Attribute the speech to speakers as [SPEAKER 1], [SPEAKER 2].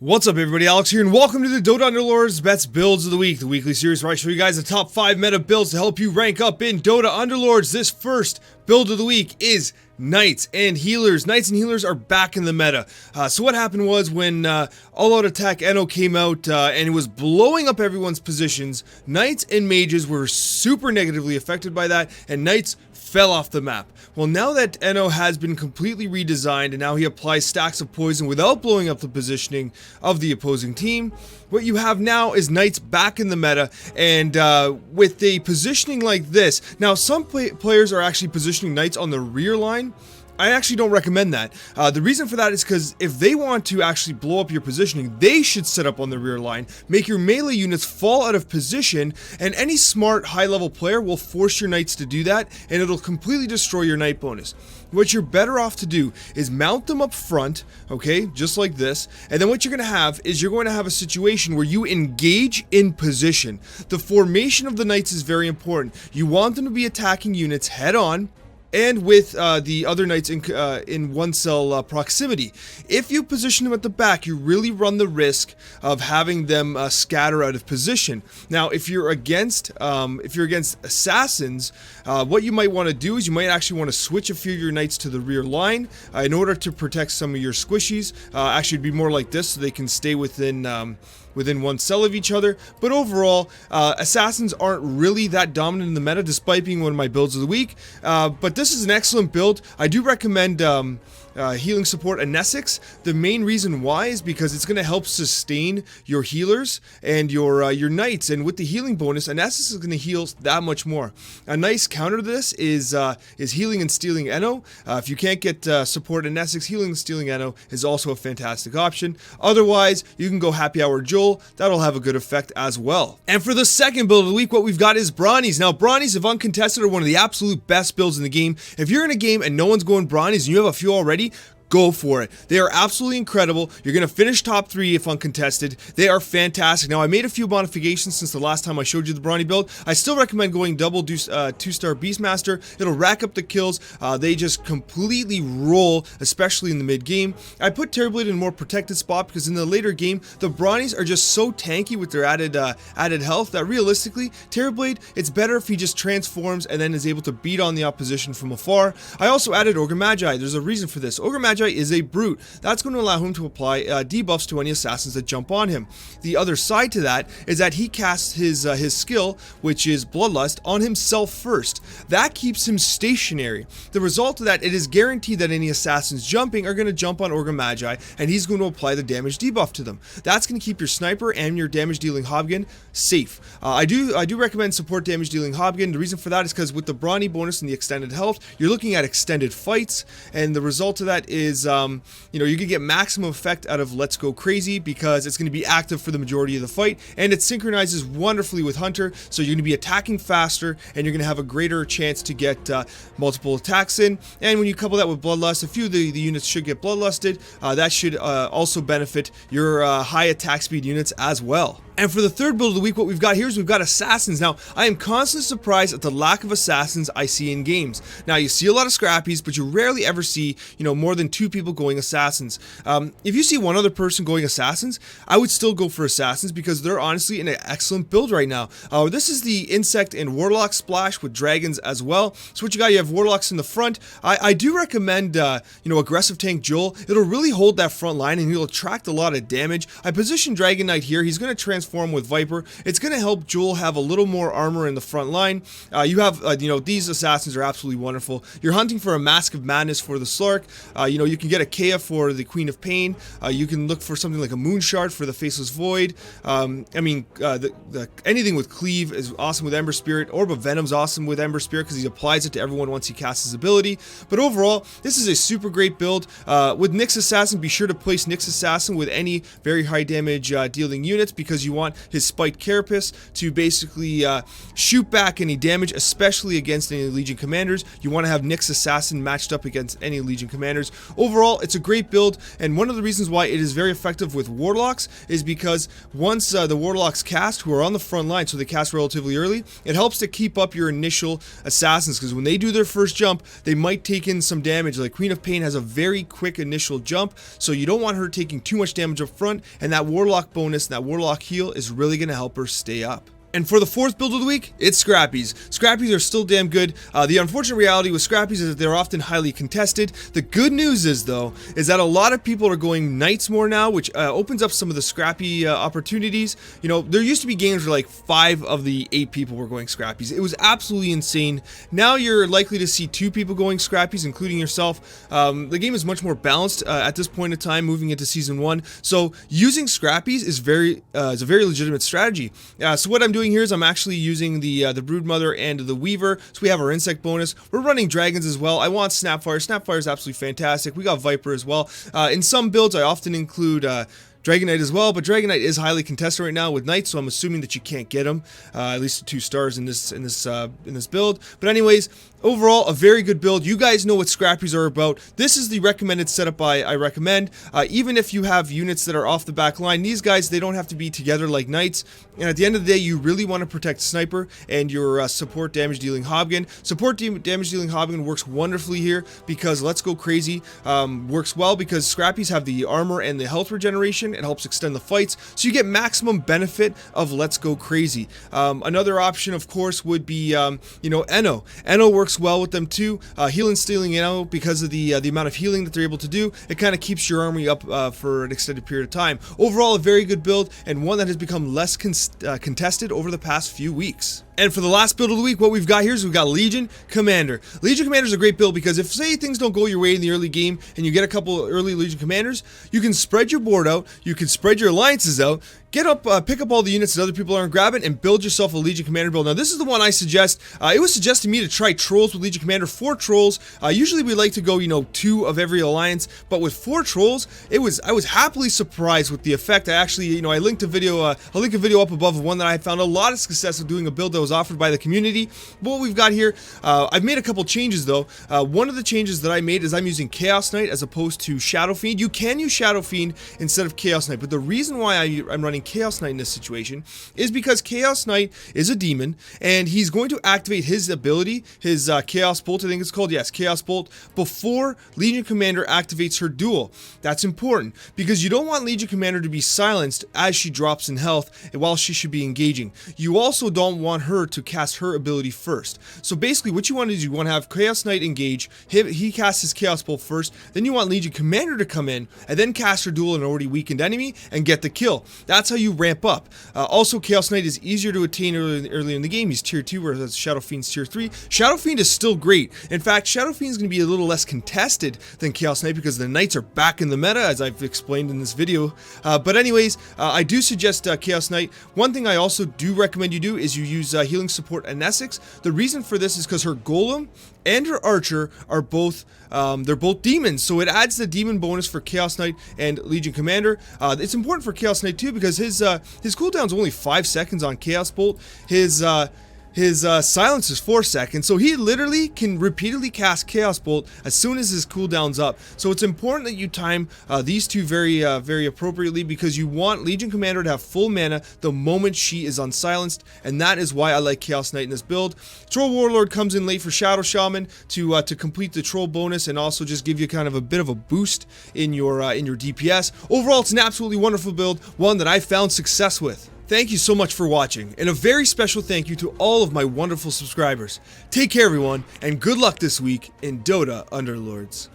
[SPEAKER 1] What's up everybody, Alex here, and welcome to the Dota Underlords Best Builds of the Week, the weekly series where I show you guys the top 5 meta builds to help you rank up in Dota Underlords. This first build of the week is Knights and Healers. Knights and Healers are back in the meta. So what happened was when All Out Attack Eno came out and it was blowing up everyone's positions, Knights and Mages were super negatively affected by that, and Knights fell off the map. Well, now that Eno has been completely redesigned and now he applies stacks of poison without blowing up the positioning of the opposing team, what you have now is Knights back in the meta, and with a positioning like this, now some players are actually positioning Knights on the rear line. I actually don't recommend that. The reason for that is because if they want to actually blow up your positioning, they should set up on the rear line, make your melee units fall out of position, and any smart high-level player will force your Knights to do that, and it'll completely destroy your Knight bonus. What you're better off to do is mount them up front, okay, just like this, and then what you're going to have is you're going to have a situation where you engage in position. The formation of the Knights is very important. You want them to be attacking units head-on, and with the other Knights in one cell proximity. If you position them at the back, you really run the risk of having them scatter out of position. Now, if you're against assassins, what you might want to do is you might actually want to switch a few of your Knights to the rear line in order to protect some of your squishies. Actually, it'd be more like this, so they can stay within one cell of each other. But overall, assassins aren't really that dominant in the meta, despite being one of my builds of the week. But this is an excellent build. I do recommend healing support Nesix. The main reason why is because it's going to help sustain your healers and your Knights, and with the healing bonus, Nesix is going to heal that much more. A nice counter to this is healing and stealing Eno. If you can't get support Nesix, healing and stealing Eno is also a fantastic option. Otherwise, you can go Happy Hour Joel. That'll have a good effect as well. And for the second build of the week, what we've got is Brawnies. Now, Brawnies, if uncontested, are one of the absolute best builds in the game. If you're in a game and no one's going Brawnies and you have a few already, go for it. They are absolutely incredible. You're going to finish top 3 if uncontested. They are fantastic. Now, I made a few modifications since the last time I showed you the Brawny build. I still recommend going double 2-star Beastmaster. It'll rack up the kills. They just completely roll, especially in the mid game. I put Terrorblade in a more protected spot because in the later game, the Brawnies are just so tanky with their added health that realistically, Terrorblade, it's better if he just transforms and then is able to beat on the opposition from afar. I also added Ogre Magi. There's a reason for this. Ogre Magi is a brute. That's going to allow him to apply debuffs to any assassins that jump on him. The other side to that is that he casts his skill, which is Bloodlust, on himself first. That keeps him stationary. The result of that, it is guaranteed that any assassins jumping are going to jump on Ogre Magi, and he's going to apply the damage debuff to them. That's going to keep your sniper and your damage dealing Hobgun safe. I do recommend support damage dealing Hobgun. The reason for that is because with the Brawny bonus and the extended health, you're looking at extended fights, and the result of that is you can get maximum effect out of Let's Go Crazy because it's going to be active for the majority of the fight, and it synchronizes wonderfully with Hunter, so you're going to be attacking faster and you're going to have a greater chance to get multiple attacks in. And when you couple that with Bloodlust, a few of the units should get Bloodlusted. That should also benefit your high attack speed units as well. And for the third build of the week, what we've got here is we've got Assassins. Now, I am constantly surprised at the lack of Assassins I see in games. Now, you see a lot of Scrappies, but you rarely ever see, more than 2 people going Assassins. If you see one other person going Assassins, I would still go for Assassins because they're honestly an excellent build right now. This is the Insect and Warlock splash with Dragons as well. So what you have Warlocks in the front. I do recommend, Aggressive Tank Joel. It'll really hold that front line and he'll attract a lot of damage. I position Dragon Knight here. He's going to transform with Viper. It's going to help Joel have a little more armor in the front line. You have, these assassins are absolutely wonderful. You're hunting for a Mask of Madness for the Slark. You can get a Kea for the Queen of Pain. You can look for something like a Moon Shard for the Faceless Void. Anything with Cleave is awesome with Ember Spirit. Orb of Venom's awesome with Ember Spirit because he applies it to everyone once he casts his ability. But overall, this is a super great build. With Nyx Assassin, be sure to place Nyx Assassin with any very high damage dealing units because you you want his spiked carapace to basically shoot back any damage, especially against any Legion commanders. You want to have Nyx's assassin matched up against any Legion commanders. Overall, it's a great build, and one of the reasons why it is very effective with warlocks is because once the warlocks cast, who are on the front line, so they cast relatively early, it helps to keep up your initial assassins, because when they do their first jump, they might take in some damage. Like Queen of Pain has a very quick initial jump, so you don't want her taking too much damage up front, and that warlock bonus, that warlock heal is really going to help her stay up. And for the fourth build of the week, it's Scrappies. Scrappies are still damn good. The unfortunate reality with Scrappies is that they're often highly contested. The good news is, though, is that a lot of people are going Knights more now, which opens up some of the Scrappy opportunities. You know, there used to be games where like 5 of the 8 people were going Scrappies. It was absolutely insane. Now you're likely to see 2 people going Scrappies, including yourself. The game is much more balanced at this point in time, moving into Season 1. So using Scrappies is a very legitimate strategy. So what I'm doing here is I'm actually using the Broodmother and the Weaver, so we have our insect bonus. We're running dragons as well. I want Snapfire. Snapfire is absolutely fantastic. We got Viper as well. In some builds, I often include Dragon Knight as well, but Dragon Knight is highly contested right now with Knights, so I'm assuming that you can't get him. At least 2 stars in this build. But anyways, overall, a very good build. You guys know what Scrappies are about. This is the recommended setup I recommend. Even if you have units that are off the back line, these guys, they don't have to be together like Knights. And at the end of the day, you really want to protect Sniper and your support damage dealing Hobgoblin. Support damage dealing Hobgoblin works wonderfully here because Let's Go Crazy works well because Scrappies have the armor and the health regeneration. It helps extend the fights, so you get maximum benefit of Let's Go Crazy. Another option, of course, would be you know, Enno. Enno works well with them too. Heal and stealing Enno, because of the amount of healing that they're able to do, it kind of keeps your army up for an extended period of time. Overall, a very good build, and one that has become less contested over the past few weeks. And for the last build of the week, what we've got here is we've got Legion Commander. Legion Commander is a great build because if, say, things don't go your way in the early game and you get a couple early Legion Commanders, you can spread your board out, you can spread your alliances out, get up, pick up all the units that other people aren't grabbing, and build yourself a Legion Commander build. Now, this is the one I suggest. It was suggested to me to try Trolls with Legion Commander. 4 Trolls. Usually we like to go, you know, 2 of every alliance, but with 4 Trolls, I was happily surprised with the effect. I actually, you know, I linked a video, I'll link a video up above of one that I found a lot of success with doing a build that was offered by the community. But what we've got here, I've made a couple changes though. One of the changes that I made is I'm using Chaos Knight as opposed to Shadow Fiend. You can use Shadow Fiend instead of Chaos Knight, but the reason why I'm running Chaos Knight in this situation is because Chaos Knight is a demon and he's going to activate his ability, his Chaos Bolt, I think it's called, yes, Chaos Bolt, before Legion Commander activates her duel. That's important because you don't want Legion Commander to be silenced as she drops in health while she should be engaging. You also don't want her to cast her ability first. So basically what you want to do is you want to have Chaos Knight engage, he casts his Chaos Bolt first, then you want Legion Commander to come in and then cast her duel an already weakened enemy and get the kill. That's how you ramp up. Also, Chaos Knight is easier to attain early in the game. He's tier 2, whereas Shadow Fiend's tier 3. Shadow Fiend is still great. In fact, Shadow Fiend is going to be a little less contested than Chaos Knight because the Knights are back in the meta, as I've explained in this video. But anyways, I do suggest Chaos Knight. One thing I also do recommend you do is you use healing support and Essex. The reason for this is because her Golem and her Archer are both they're both demons, so it adds the demon bonus for Chaos Knight and Legion Commander. It's important for Chaos Knight too because his cooldown is only 5 seconds on Chaos Bolt. His silence is 4 seconds, so he literally can repeatedly cast Chaos Bolt as soon as his cooldown's up. So it's important that you time these two very appropriately because you want Legion Commander to have full mana the moment she is unsilenced, and that is why I like Chaos Knight in this build. Troll Warlord comes in late for Shadow Shaman to complete the Troll bonus and also just give you kind of a bit of a boost in your DPS. Overall, it's an absolutely wonderful build, one that I found success with. Thank you so much for watching, and a very special thank you to all of my wonderful subscribers. Take care everyone, and good luck this week in Dota Underlords.